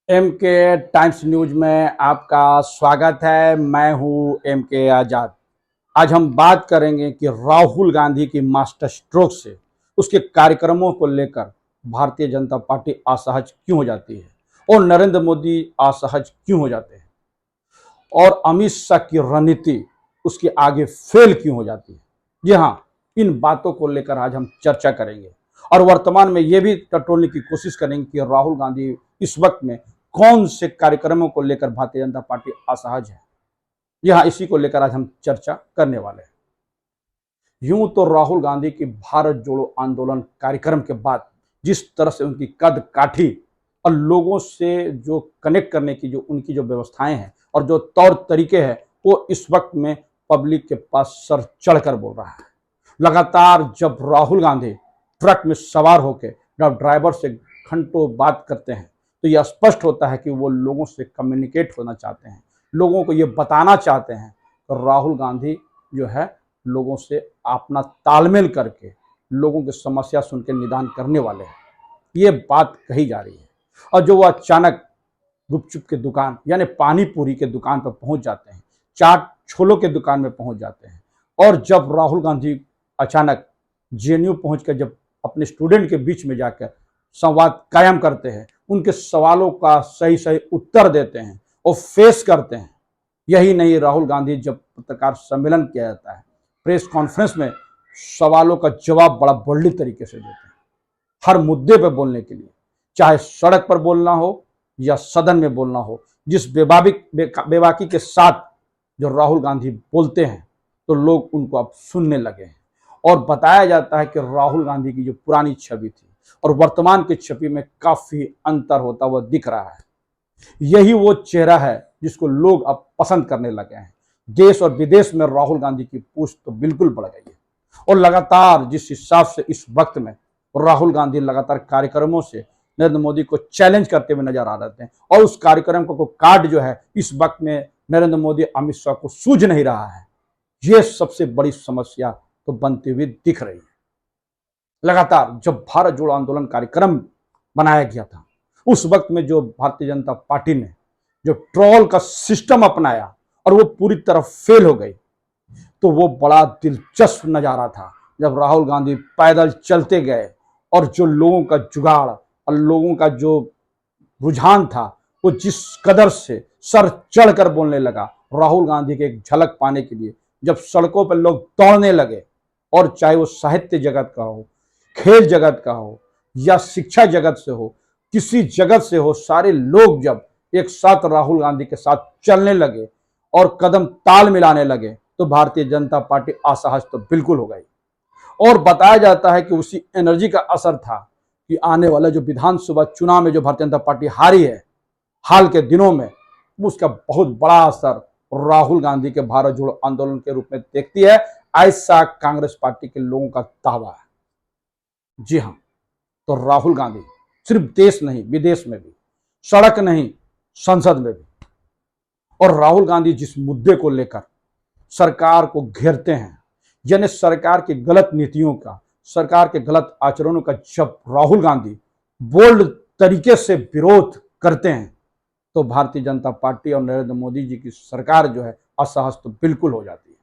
M के times news में आपका स्वागत है। मैं हूं एम के आजाद। आज हम बात करेंगे कि राहुल गांधी की मास्टर स्ट्रोक से उसके कार्यक्रमों को लेकर भारतीय जनता पार्टी असहज क्यों हो जाती है और नरेंद्र मोदी असहज क्यों हो जाते हैं और अमित शाह की रणनीति उसके आगे फेल क्यों हो जाती है। जी हाँ, इन बातों को लेकर आज हम चर्चा करेंगे और वर्तमान में ये भी टटोलने की कोशिश करेंगे कि राहुल गांधी इस वक्त में कौन से कार्यक्रमों को लेकर भारतीय जनता पार्टी असहज है। यह इसी को लेकर आज हम चर्चा करने वाले हैं। यूं तो राहुल गांधी की भारत जोड़ो आंदोलन कार्यक्रम के बाद जिस तरह से उनकी कद काठी और लोगों से जो कनेक्ट करने की जो उनकी जो व्यवस्थाएं हैं और जो तौर तरीके हैं, वो इस वक्त में पब्लिक के पास सर चढ़कर बोल रहा है। लगातार जब राहुल गांधी ट्रक में सवार होकर जब ड्राइवर से घंटों बात करते हैं तो यह स्पष्ट होता है कि वो लोगों से कम्युनिकेट होना चाहते हैं, लोगों को ये बताना चाहते हैं। तो राहुल गांधी जो है लोगों से अपना तालमेल करके लोगों की समस्या सुन के निदान करने वाले हैं, ये बात कही जा रही है। और जो वो अचानक गुपचुप की दुकान यानी पानी पूरी के दुकान पर पहुंच जाते हैं, चाट छोलों के दुकान में पहुंच जाते हैं, और जब राहुल गांधी अचानक जेएनयू पहुंच कर जब अपने स्टूडेंट के बीच में जाकर संवाद कायम करते हैं, उनके सवालों का सही सही उत्तर देते हैं और फेस करते हैं। यही नहीं, राहुल गांधी जब पत्रकार सम्मेलन किया जाता है, प्रेस कॉन्फ्रेंस में सवालों का जवाब बड़ा बोल्ड तरीके से देते हैं, हर मुद्दे पर बोलने के लिए, चाहे सड़क पर बोलना हो या सदन में बोलना हो। जिस बेबाकी के साथ जो राहुल गांधी बोलते हैं तो लोग उनको अब सुनने लगे हैं। और बताया जाता है कि राहुल गांधी की जो पुरानी छवि थी और वर्तमान की छवि में काफी अंतर होता हुआ दिख रहा है। यही वो चेहरा है जिसको लोग अब पसंद करने लगे हैं। देश और विदेश में राहुल गांधी की पूछ तो बिल्कुल बढ़ गई है। और लगातार जिस हिसाब से इस वक्त में राहुल गांधी लगातार कार्यक्रमों से नरेंद्र मोदी को चैलेंज करते हुए नजर आ रहे हैं, और उस कार्यक्रम को कार्ड जो है इस वक्त में नरेंद्र मोदी अमित शाह को सूझ नहीं रहा है। यह सबसे बड़ी समस्या तो बनती हुई दिख रही है। लगातार जब भारत जोड़ो आंदोलन कार्यक्रम बनाया गया था, उस वक्त में जो भारतीय जनता पार्टी ने जो ट्रोल का सिस्टम अपनाया और वो पूरी तरह फेल हो गई, तो वो बड़ा दिलचस्प नजारा था जब राहुल गांधी पैदल चलते गए और जो लोगों का जुगाड़ और लोगों का जो रुझान था वो जिस कदर से सर चढ़कर बोलने लगा। राहुल गांधी की एक झलक पाने के लिए जब सड़कों पर लोग दौड़ने लगे, और चाहे वो साहित्य जगत का हो, खेल जगत का हो या शिक्षा जगत से हो, किसी जगत से हो, सारे लोग जब एक साथ राहुल गांधी के साथ चलने लगे और कदम ताल मिलाने लगे तो भारतीय जनता पार्टी असहज तो बिल्कुल हो गई। और बताया जाता है कि उसी एनर्जी का असर था कि आने वाला जो विधानसभा चुनाव में जो भारतीय जनता पार्टी हारी है हाल के दिनों में, उसका बहुत बड़ा असर राहुल गांधी के भारत जोड़ो आंदोलन के रूप में देखती है, ऐसा कांग्रेस पार्टी के लोगों का दावा है। जी हाँ, तो राहुल गांधी सिर्फ देश नहीं विदेश में भी, सड़क नहीं संसद में भी, और राहुल गांधी जिस मुद्दे को लेकर सरकार को घेरते हैं, यानी सरकार की गलत नीतियों का, सरकार के गलत आचरणों का जब राहुल गांधी बोल्ड तरीके से विरोध करते हैं तो भारतीय जनता पार्टी और नरेंद्र मोदी जी की सरकार जो है असहज तो बिल्कुल हो जाती है।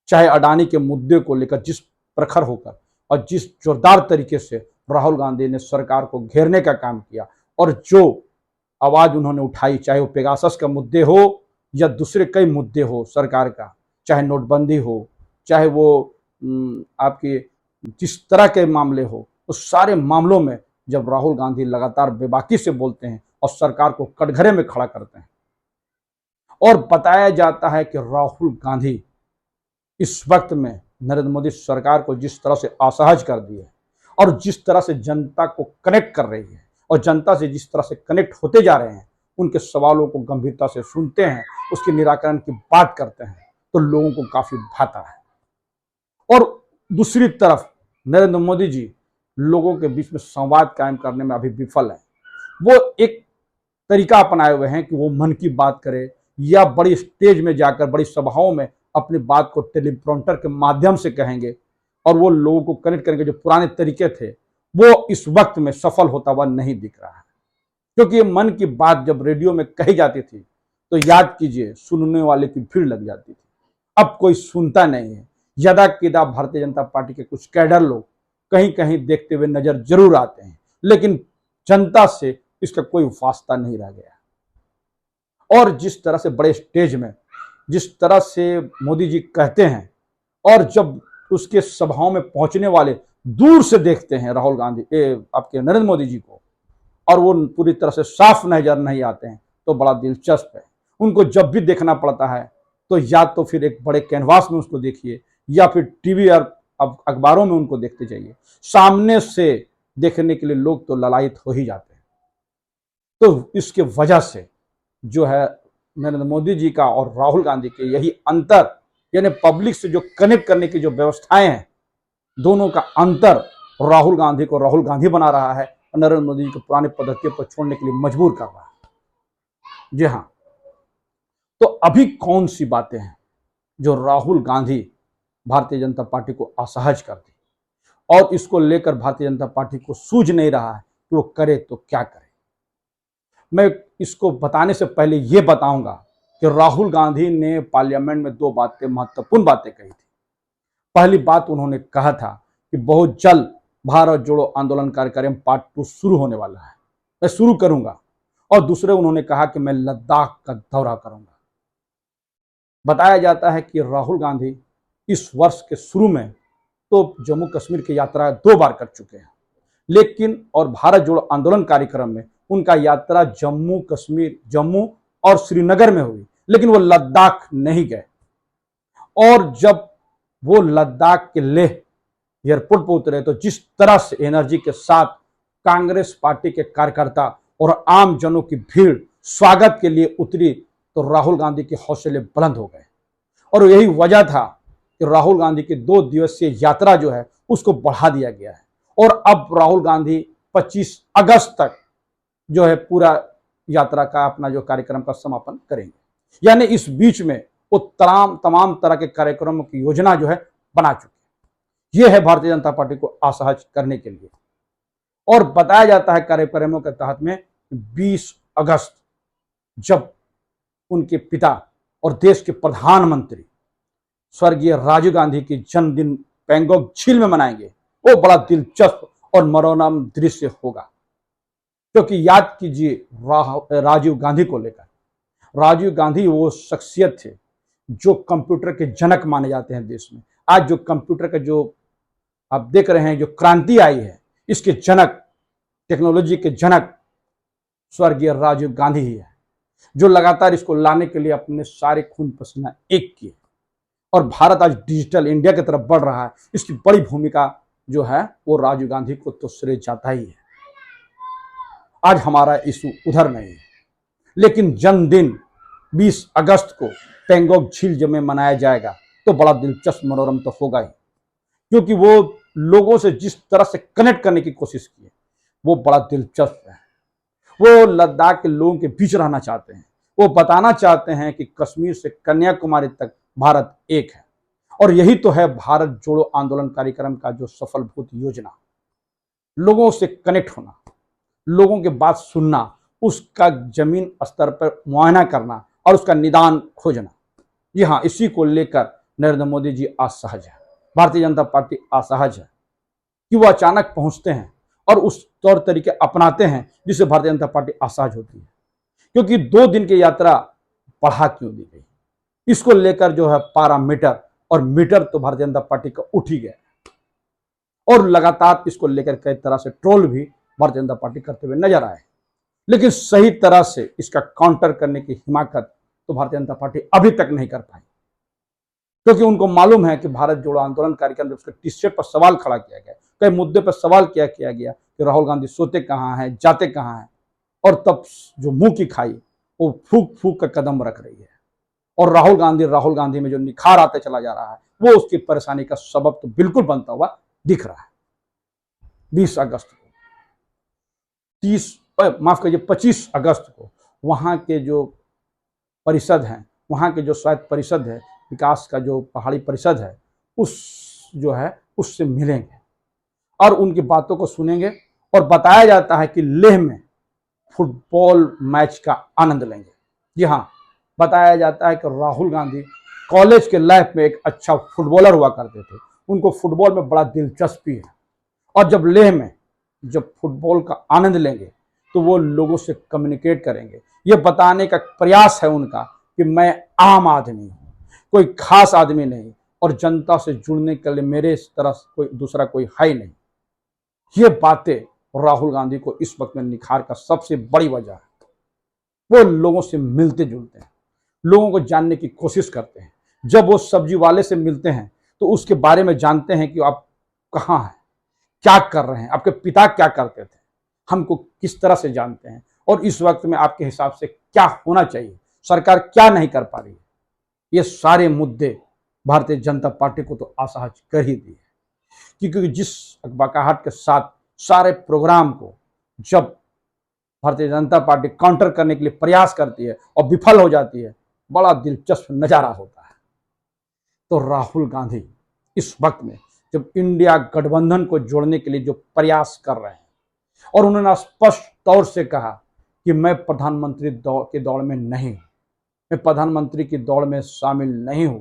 चाहे अडानी के मुद्दे को लेकर जिस प्रखर होकर और जिस जोरदार तरीके से राहुल गांधी ने सरकार को घेरने का काम किया और जो आवाज उन्होंने उठाई, चाहे वो पेगासस का मुद्दे हो या दूसरे कई मुद्दे हो सरकार का, चाहे नोटबंदी हो, चाहे वो आपके जिस तरह के मामले हो, उस सारे मामलों में जब राहुल गांधी लगातार बेबाकी से बोलते हैं और सरकार को कटघरे में खड़ा करते हैं। और बताया जाता है कि राहुल गांधी इस वक्त में नरेंद्र मोदी सरकार को जिस तरह से असहज कर दी है और जिस तरह से जनता को कनेक्ट कर रही है और जनता से जिस तरह से कनेक्ट होते जा रहे हैं, उनके सवालों को गंभीरता से सुनते हैं, उसके निराकरण की बात करते हैं, तो लोगों को काफी भाता है। और दूसरी तरफ नरेंद्र मोदी जी लोगों के बीच में संवाद कायम करने में अभी विफल है। वो एक तरीका अपनाए हुए हैं कि वो मन की बात करे या बड़ी स्टेज में जाकर बड़ी सभाओं में अपनी बात को टेलीप्रॉम्प्टर के माध्यम से कहेंगे और वो लोगों को कनेक्ट करेंगे। जो पुराने तरीके थे वो इस वक्त में सफल होता हुआ नहीं दिख रहा है, क्योंकि ये मन की बात जब रेडियो में कही जाती थी तो याद कीजिए सुनने वाले की भीड़ लग जाती थी। अब कोई सुनता नहीं है। यदा किदा भारतीय जनता पार्टी के कुछ कैडर लोग कहीं कहीं देखते हुए नजर जरूर आते हैं, लेकिन जनता से इसका कोई वास्ता नहीं रह गया। और जिस तरह से बड़े स्टेज में जिस तरह से मोदी जी कहते हैं, और जब उसके सभाओं में पहुंचने वाले दूर से देखते हैं राहुल गांधी आपके नरेंद्र मोदी जी को, और वो पूरी तरह से साफ नजर नहीं आते हैं, तो बड़ा दिलचस्प है। उनको जब भी देखना पड़ता है तो या तो फिर एक बड़े कैनवास में उसको देखिए, या फिर टीवी और अखबारों में उनको देखते जाइए। सामने से देखने के लिए लोग तो ललायत हो ही जाते हैं। तो इसके वजह से जो है नरेंद्र मोदी जी का और राहुल गांधी के यही अंतर, यानी पब्लिक से जो कनेक्ट करने की जो व्यवस्थाएं हैं, दोनों का अंतर राहुल गांधी को राहुल गांधी बना रहा है और नरेंद्र मोदी जी को पुरानी पद्धतियों पर छोड़ने के लिए मजबूर कर रहा है। जी हाँ, तो अभी कौन सी बातें हैं जो राहुल गांधी भारतीय जनता पार्टी को असहज कर दी, और इसको लेकर भारतीय जनता पार्टी को सूझ नहीं रहा है कि वो करे तो क्या करे। मैं इसको बताने से पहले ये बताऊंगा कि राहुल गांधी ने पार्लियामेंट में दो महत्वपूर्ण बातें कही थी। पहली बात उन्होंने कहा था कि बहुत जल्द भारत जोड़ो आंदोलन कार्यक्रम पार्ट 2 शुरू होने वाला है, मैं शुरू करूंगा। और दूसरे उन्होंने कहा कि मैं लद्दाख का दौरा करूंगा। बताया जाता है कि राहुल गांधी इस वर्ष के शुरू में तो जम्मू कश्मीर की यात्रा 2 बार कर चुके हैं, लेकिन और भारत जोड़ो आंदोलन कार्यक्रम में उनका यात्रा जम्मू और श्रीनगर में हुई, लेकिन वो लद्दाख नहीं गए। और जब वो लद्दाख के लेह एयरपोर्ट पर उतरे तो जिस तरह से एनर्जी के साथ कांग्रेस पार्टी के कार्यकर्ता और आम जनों की भीड़ स्वागत के लिए उतरी, तो राहुल गांधी के हौसले बुलंद हो गए। और यही वजह था कि राहुल गांधी की 2 दिवसीय यात्रा जो है उसको बढ़ा दिया गया है, और अब राहुल गांधी 25 अगस्त तक जो है पूरा यात्रा का अपना जो कार्यक्रम का समापन करेंगे। यानी इस बीच में वो तमाम तरह के कार्यक्रमों की योजना जो है बना चुके हैं। यह है भारतीय जनता पार्टी को असहज करने के लिए। और बताया जाता है कार्यक्रमों के तहत में 20 अगस्त जब उनके पिता और देश के प्रधानमंत्री स्वर्गीय राजीव गांधी की जन्मदिन पैंगोंग झील में मनाएंगे, वो बड़ा दिलचस्प और मनोरम दृश्य होगा। क्योंकि याद कीजिए राजीव गांधी को लेकर, राजीव गांधी वो शख्सियत थे जो कंप्यूटर के जनक माने जाते हैं देश में। आज जो कंप्यूटर का जो आप देख रहे हैं जो क्रांति आई है, इसके जनक, टेक्नोलॉजी के जनक स्वर्गीय राजीव गांधी ही है, जो लगातार इसको लाने के लिए अपने सारे खून पसीना एक किए। और भारत आज डिजिटल इंडिया की तरफ बढ़ रहा है, इसकी बड़ी भूमिका जो है वो राजीव गांधी को तो श्रेय जाता ही है। आज हमारा इशू उधर नहीं है, लेकिन जन्मदिन 20 अगस्त को पैंगोंग झील में मनाया जाएगा तो बड़ा दिलचस्प मनोरम तो होगा ही, क्योंकि वो लोगों से जिस तरह से कनेक्ट करने की कोशिश की है वो बड़ा दिलचस्प है। वो लद्दाख के लोगों के बीच रहना चाहते हैं, वो बताना चाहते हैं कि कश्मीर से कन्याकुमारी तक भारत एक है। और यही तो है भारत जोड़ो आंदोलन कार्यक्रम का जो सफलभूत योजना, लोगों से कनेक्ट होना, लोगों की बात सुनना, उसका जमीन स्तर पर मुआयना करना और उसका निदान खोजना। जी हाँ, इसी को लेकर नरेंद्र मोदी जी असहज है, भारतीय जनता पार्टी असहज है कि वो अचानक पहुंचते हैं और उस तौर तरीके अपनाते हैं जिससे भारतीय जनता पार्टी असहज होती है। क्योंकि 2 दिन की यात्रा बढ़ा क्यों दी गई, इसको लेकर जो है पैरामीटर और मीटर तो भारतीय जनता पार्टी का उठ ही गया, और लगातार इसको लेकर कई तरह से ट्रोल भी भारतीय जनता पार्टी करते हुए नजर आए। लेकिन सही तरह से इसका काउंटर करने की हिमाकत तो भारतीय जनता पार्टी अभी तक नहीं कर पाई, क्योंकि उनको मालूम है कि भारत जोड़ो आंदोलन कार्यक्रम जब उसके टी-शर्ट पर सवाल खड़ा किया गया, कई मुद्दे पर सवाल किया गया कि राहुल गांधी सोते कहाँ हैं, जाते कहाँ हैं, और तब जो मुंह की खाई वो फूक फूक का कदम रख रही है। और राहुल गांधी में जो निखार आते चला जा रहा है वो उसकी परेशानी का सबब तो बिल्कुल बनता हुआ दिख रहा है। 20 अगस्त को 25 अगस्त को वहां के जो परिषद हैं, वहां के जो स्वायत्त परिषद है, विकास का जो पहाड़ी परिषद है, उससे मिलेंगे और उनकी बातों को सुनेंगे। और बताया जाता है कि लेह में फुटबॉल मैच का आनंद लेंगे। जी हाँ, बताया जाता है कि राहुल गांधी कॉलेज के लाइफ में एक अच्छा फुटबॉलर हुआ करते थे। उनको फुटबॉल में बड़ा दिलचस्पी है और जब लेह में जब फुटबॉल का आनंद लेंगे तो वो लोगों से कम्युनिकेट करेंगे। ये बताने का प्रयास है उनका कि मैं आम आदमी हूँ, कोई खास आदमी नहीं, और जनता से जुड़ने के लिए मेरे इस तरह कोई दूसरा कोई है ही नहीं। ये बातें राहुल गांधी को इस वक्त में निखार का सबसे बड़ी वजह है। वो लोगों से मिलते जुलते हैं, लोगों को जानने की कोशिश करते हैं। जब वो सब्जी वाले से मिलते हैं तो उसके बारे में जानते हैं कि आप कहाँ हैं, क्या कर रहे हैं, आपके पिता क्या करते थे, हमको किस तरह से जानते हैं, और इस वक्त में आपके हिसाब से क्या होना चाहिए, सरकार क्या नहीं कर पा रही है। ये सारे मुद्दे भारतीय जनता पार्टी को तो असहज कर ही दिए, क्योंकि जिस अकबकाहट के साथ सारे प्रोग्राम को जब भारतीय जनता पार्टी काउंटर करने के लिए प्रयास करती है और विफल हो जाती है, बड़ा दिलचस्प नजारा होता है। तो राहुल गांधी इस वक्त में जब इंडिया गठबंधन को जोड़ने के लिए जो प्रयास कर रहे हैं, और उन्होंने स्पष्ट तौर से कहा कि मैं प्रधानमंत्री की दौड़ में नहीं हूं, मैं प्रधानमंत्री की दौड़ में शामिल नहीं हूं,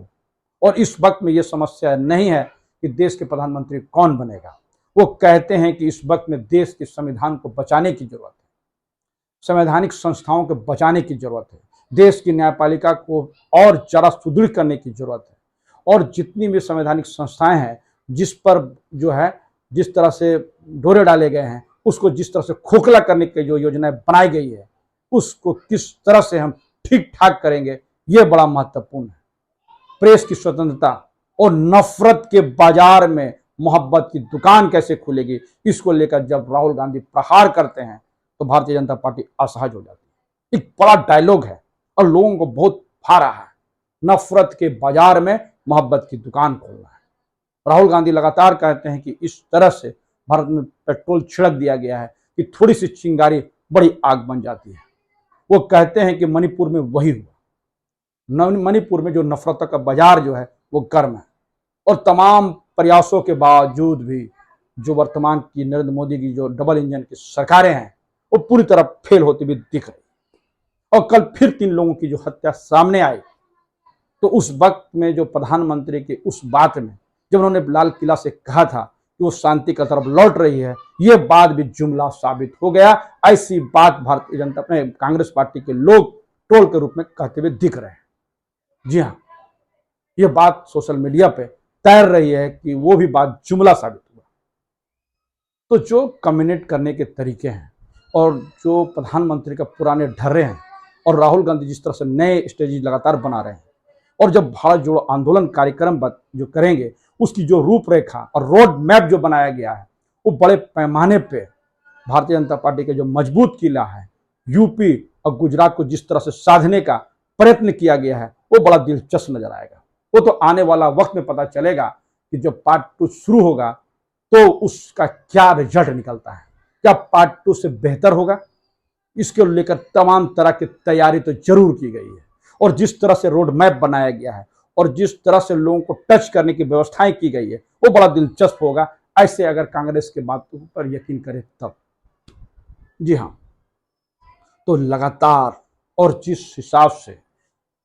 और इस वक्त में यह समस्या नहीं है कि देश के प्रधानमंत्री कौन बनेगा। वो कहते हैं कि इस वक्त में देश के संविधान को बचाने की जरूरत है, संवैधानिक संस्थाओं को बचाने की जरूरत है, देश की न्यायपालिका को और ज़्यादा सुदृढ़ करने की जरूरत है, और जितनी भी संवैधानिक संस्थाएं हैं जिस पर जो है जिस तरह से डोरे डाले गए हैं, उसको जिस तरह से खोखला करने की जो योजनाएं बनाई गई है, उसको किस तरह से हम ठीक ठाक करेंगे, ये बड़ा महत्वपूर्ण है। प्रेस की स्वतंत्रता और नफरत के बाजार में मोहब्बत की दुकान कैसे खुलेगी, इसको लेकर जब राहुल गांधी प्रहार करते हैं तो भारतीय जनता पार्टी असहज हो जाती है। एक बड़ा डायलॉग है और लोगों को बहुत भा रहा है, नफरत के बाजार में मोहब्बत की दुकान खोलना है। राहुल गांधी लगातार कहते हैं कि इस तरह से भारत में पेट्रोल छिड़क दिया गया है कि थोड़ी सी चिंगारी बड़ी आग बन जाती है। वो कहते हैं कि मणिपुर में वही हुआ, मणिपुर में जो नफरत का बाजार जो है वो गर्म है, और तमाम प्रयासों के बावजूद भी जो वर्तमान की नरेंद्र मोदी की जो डबल इंजन की सरकारें हैं वो पूरी तरह फेल होती हुई दिख रही। और कल फिर 3 लोगों की जो हत्या सामने आई, तो उस वक्त में जो प्रधानमंत्री की उस बात में जब उन्होंने लाल किला से कहा था कि वो शांति की तरफ लौट रही है, ये बात भी जुमला साबित हो गया। ऐसी बात भारतीय जनता कांग्रेस पार्टी के लोग ट्रोल के रूप में कहते हुए दिख रहे हैं। जी हाँ, ये बात सोशल मीडिया पे तैर रही है कि वो भी बात जुमला साबित हुआ। तो जो कम्युनिकेट करने के तरीके हैं और जो प्रधानमंत्री का पुराने ढर्रे हैं, और राहुल गांधी जिस तरह से नए स्ट्रेटेजी लगातार बना रहे हैं, और जब भारत जोड़ो आंदोलन कार्यक्रम जो करेंगे उसकी जो रूपरेखा और रोड मैप जो बनाया गया है, वो बड़े पैमाने पे भारतीय जनता पार्टी के जो मजबूत किला है यूपी और गुजरात को जिस तरह से साधने का प्रयत्न किया गया है, वो बड़ा दिलचस्प नजर आएगा। वो तो आने वाला वक्त में पता चलेगा कि जब पार्ट 2 शुरू होगा तो उसका क्या रिजल्ट निकलता है, क्या पार्ट 2 से बेहतर होगा। इसके लेकर तमाम तरह की तैयारी तो जरूर की गई है, और जिस तरह से रोड मैप बनाया गया है और जिस तरह से लोगों को टच करने की व्यवस्थाएं की गई है, वो बड़ा दिलचस्प होगा। ऐसे अगर कांग्रेस के बातों पर यकीन करे तब। जी हाँ, तो लगातार और जिस हिसाब से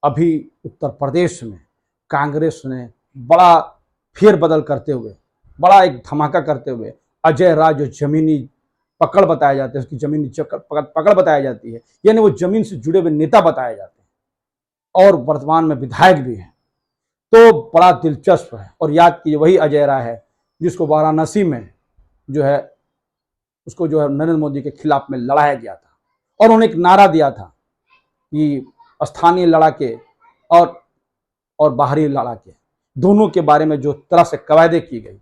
अभी उत्तर प्रदेश में कांग्रेस ने बड़ा फेरबदल करते हुए, बड़ा एक धमाका करते हुए, अजय राय जो जमीनी पकड़ बताया जाता है, उसकी जमीनी पकड़ बताई जाती है, यानी वो जमीन से जुड़े हुए नेता बताए जाते हैं और वर्तमान में विधायक भी हैं, तो बड़ा दिलचस्प है। और याद कीजिए वही अजय राय है जिसको वाराणसी में जो है उसको जो है नरेंद्र मोदी के खिलाफ में लड़ाया गया था, और उन्होंने एक नारा दिया था कि स्थानीय लड़ाके और बाहरी लड़ाके दोनों के बारे में जो तरह से कवायदे की गई।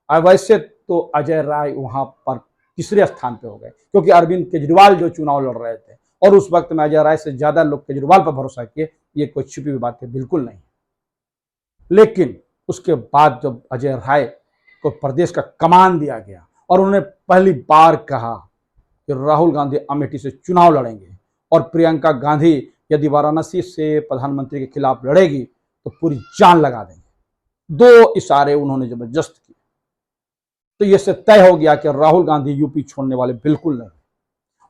अब वैसे तो अजय राय वहां पर तीसरे स्थान पे हो गए, क्योंकि अरविंद केजरीवाल जो चुनाव लड़ रहे थे, और उस वक्त में अजय राय से ज्यादा लोग केजरीवाल पर भरोसा किए, ये कोई छिपी हुई बात है बिल्कुल नहीं। लेकिन उसके बाद जब अजय राय को प्रदेश का कमान दिया गया और उन्होंने पहली बार कहा कि राहुल गांधी अमेठी से चुनाव लड़ेंगे और प्रियंका गांधी यदि वाराणसी से प्रधानमंत्री के खिलाफ लड़ेगी तो पूरी जान लगा देंगे, 2 इशारे उन्होंने जबरदस्त किए, तो यह से तय हो गया कि राहुल गांधी यूपी छोड़ने वाले बिल्कुल नहीं।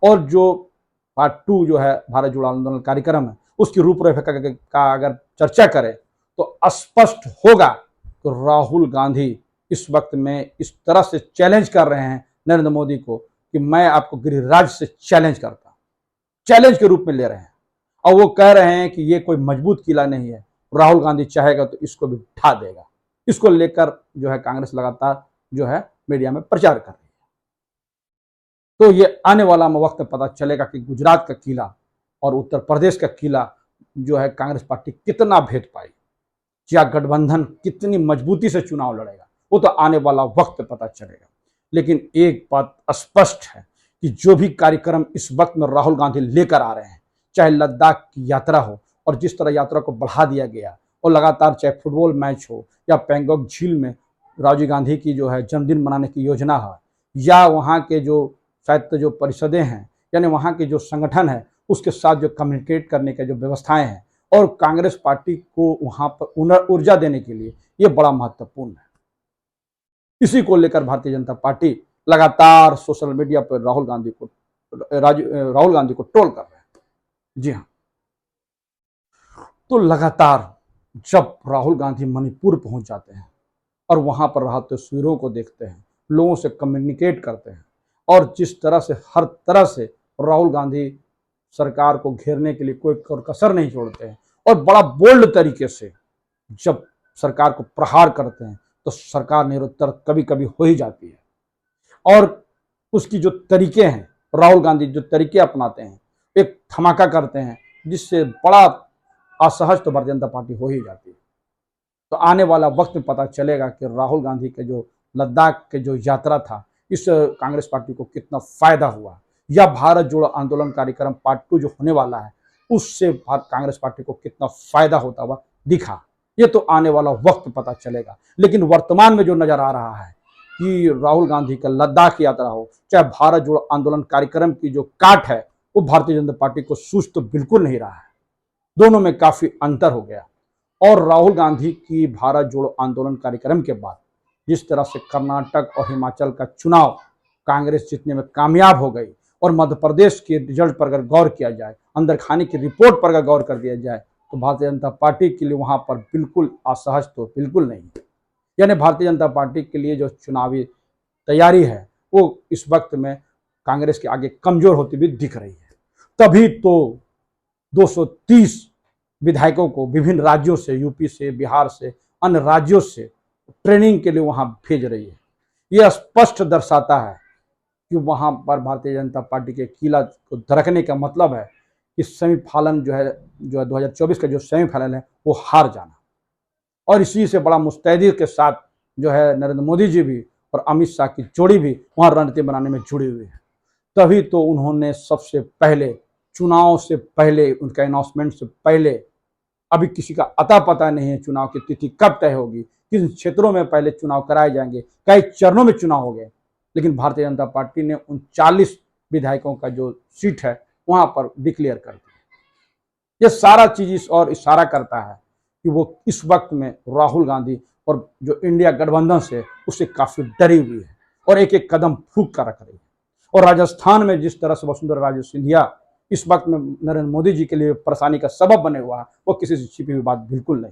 और जो पार्ट 2 जो है भारत जोड़ो आंदोलन कार्यक्रम है, उसकी रूपरेखा का अगर चर्चा करें तो स्पष्ट होगा कि राहुल गांधी इस वक्त में इस तरह से चैलेंज कर रहे हैं नरेंद्र मोदी को कि मैं आपको गृहराज से चैलेंज करता हूं, चैलेंज के रूप में ले रहे हैं। और वो कह रहे हैं कि ये कोई मजबूत किला नहीं है, राहुल गांधी चाहेगा तो इसको भी उठा देगा। इसको लेकर जो है कांग्रेस लगातार जो है मीडिया में प्रचार कर रही है। तो ये आने वाला वक्त पता चलेगा कि गुजरात का किला और उत्तर प्रदेश का किला जो है कांग्रेस पार्टी कितना भेद पाई, क्या गठबंधन कितनी मजबूती से चुनाव लड़ेगा, वो तो आने वाला वक्त पता चलेगा। लेकिन एक बात स्पष्ट है कि जो भी कार्यक्रम इस वक्त में राहुल गांधी लेकर आ रहे हैं, चाहे लद्दाख की यात्रा हो और जिस तरह यात्रा को बढ़ा दिया गया, और लगातार चाहे फुटबॉल मैच हो या पेंगोंग झील में राजीव गांधी की जो है जन्मदिन मनाने की योजना है, या वहाँ के जो शायद जो परिषदें हैं यानी वहाँ के जो संगठन है उसके साथ जो कम्युनिकेट करने के जो व्यवस्थाएं हैं और कांग्रेस पार्टी को वहाँ पर ऊर्जा देने के लिए ये बड़ा महत्वपूर्ण है। इसी को लेकर भारतीय जनता पार्टी लगातार सोशल मीडिया पर राहुल गांधी को ट्रोल कर रहे हैं। जी हाँ, तो लगातार जब राहुल गांधी मणिपुर पहुंच जाते हैं और वहां पर राहत तस्वीरों को देखते हैं, लोगों से कम्युनिकेट करते हैं और जिस तरह से हर तरह से राहुल गांधी सरकार को घेरने के लिए कोई कसर नहीं छोड़ते हैं और बड़ा बोल्ड तरीके से जब सरकार को प्रहार करते हैं तो सरकार निरुत्तर कभी कभी हो ही जाती है। और उसकी जो तरीके हैं, राहुल गांधी जो तरीके अपनाते हैं, एक धमाका करते हैं जिससे बड़ा असहज तो भारतीय जनता पार्टी हो ही जाती है। तो आने वाला वक्त में पता चलेगा कि राहुल गांधी के जो लद्दाख के जो यात्रा था, इस कांग्रेस पार्टी को कितना फायदा हुआ, या भारत जोड़ो आंदोलन कार्यक्रम पार्ट 2 जो होने वाला है उससे कांग्रेस पार्टी को कितना फायदा होता हुआ दिखा, ये तो आने वाला वक्त पता चलेगा। लेकिन वर्तमान में जो नजर आ रहा है कि राहुल गांधी का लद्दाख यात्रा हो चाहे भारत जोड़ो आंदोलन कार्यक्रम की जो काट है, वो भारतीय जनता पार्टी को सूझ तो बिल्कुल नहीं रहा है। दोनों में काफी अंतर हो गया। और राहुल गांधी की भारत जोड़ो आंदोलन कार्यक्रम के बाद जिस तरह से कर्नाटक और हिमाचल का चुनाव कांग्रेस जीतने में कामयाब हो गई और मध्य प्रदेश के रिजल्ट पर अगर गौर किया जाए, अंदर खाने की रिपोर्ट पर अगर गौर कर दिया जाए, तो भारतीय जनता पार्टी के लिए वहां पर बिल्कुल असहज तो बिल्कुल नहीं है। यानी भारतीय जनता पार्टी के लिए जो चुनावी तैयारी है वो इस वक्त में कांग्रेस के आगे कमजोर होती हुई दिख रही है। तभी तो 230 विधायकों को विभिन्न राज्यों से, यूपी से, बिहार से, अन्य राज्यों से ट्रेनिंग के लिए वहां भेज रही है। यह स्पष्ट दर्शाता है कि वहां पर भारतीय जनता पार्टी के किला को दरकने का मतलब है कि सेमीफाइनल जो है 2024 का जो सेमीफाइनल है वो हार जाना। और इसी से बड़ा मुस्तैदी के साथ जो है नरेंद्र मोदी जी भी और अमित शाह की जोड़ी भी वहां रणनीति बनाने में जुड़ी हुई है। तभी तो उन्होंने सबसे पहले चुनाव से पहले, उनका अनाउंसमेंट से पहले, अभी किसी का अता पता नहीं है चुनाव की तिथि कब तय होगी, किन क्षेत्रों में पहले चुनाव कराए जाएंगे, कई चरणों में चुनाव हो गए, लेकिन भारतीय जनता पार्टी ने 39 विधायकों का जो सीट है वहां पर डिक्लेयर कर दिया। ये सारा चीज इस और इशारा करता है कि वो इस वक्त में राहुल गांधी और जो इंडिया गठबंधन से उससे काफी डरी हुई है और एक एक कदम फूंक कर रख रही है। और राजस्थान में जिस तरह से वसुंधरा राजे सिंधिया इस वक्त में नरेंद्र मोदी जी के लिए परेशानी का सबब बने हुआ है, वो किसी से छिपी हुई बात बिल्कुल नहीं।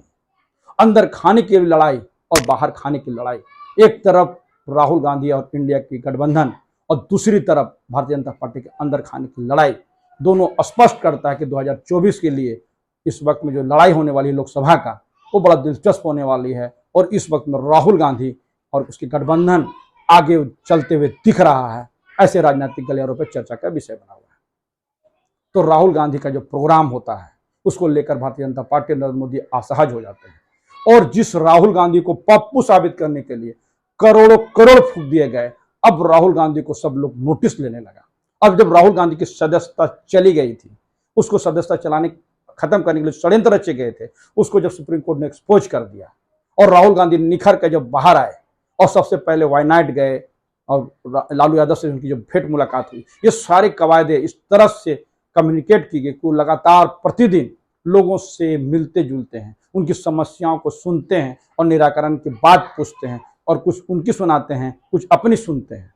अंदर खाने की लड़ाई और बाहर खाने की लड़ाई, एक तरफ राहुल गांधी और इंडिया की गठबंधन और दूसरी तरफ भारतीय जनता पार्टी के अंदर खाने की लड़ाई, दोनों स्पष्ट करता है कि 2024 के लिए इस वक्त में जो लड़ाई होने वाली है लोकसभा का, वो बड़ा दिलचस्प होने वाली है। और इस वक्त में राहुल गांधी और उसके गठबंधन आगे चलते हुए दिख रहा है, ऐसे राजनीतिक गलियारों पर चर्चा का विषय बना हुआ है। तो राहुल गांधी का जो प्रोग्राम होता है उसको लेकर भारतीय जनता पार्टी नरेंद्र मोदी असहज हो जाते हैं। और जिस राहुल गांधी को पप्पू साबित करने के लिए करोड़ों करोड़ फूंक दिए गए, अब राहुल गांधी को सब लोग नोटिस लेने लगा। अब जब राहुल गांधी की सदस्यता चली गई थी, उसको सदस्यता चलाने खत्म करने के लिए षड्यंत्र रचे गए थे, उसको जब सुप्रीम कोर्ट ने एक्सपोज कर दिया और राहुल गांधी निखर कर जब बाहर आए और सबसे पहले वायनाड गए और लालू यादव से उनकी जो भेंट मुलाकात हुई, ये सारे कवायदे इस तरह से कम्युनिकेट की गई कि लगातार प्रतिदिन लोगों से मिलते जुलते हैं, उनकी समस्याओं को सुनते हैं और निराकरण की बात पूछते हैं और कुछ उनकी सुनाते हैं, कुछ अपनी सुनते हैं।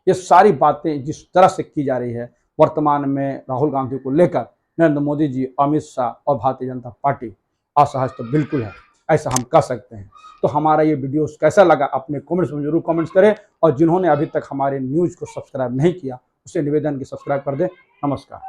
ये सारी बातें जिस तरह से की जा रही है वर्तमान में राहुल गांधी को लेकर नरेंद्र मोदी जी, अमित शाह और भारतीय जनता पार्टी असहज तो बिल्कुल है, ऐसा हम कह सकते हैं। तो हमारा ये वीडियो कैसा लगा अपने कमेंट्स में जरूर कमेंट्स करें, और जिन्होंने अभी तक हमारे न्यूज़ को सब्सक्राइब नहीं किया उसे निवेदन की सब्सक्राइब कर दें। नमस्कार।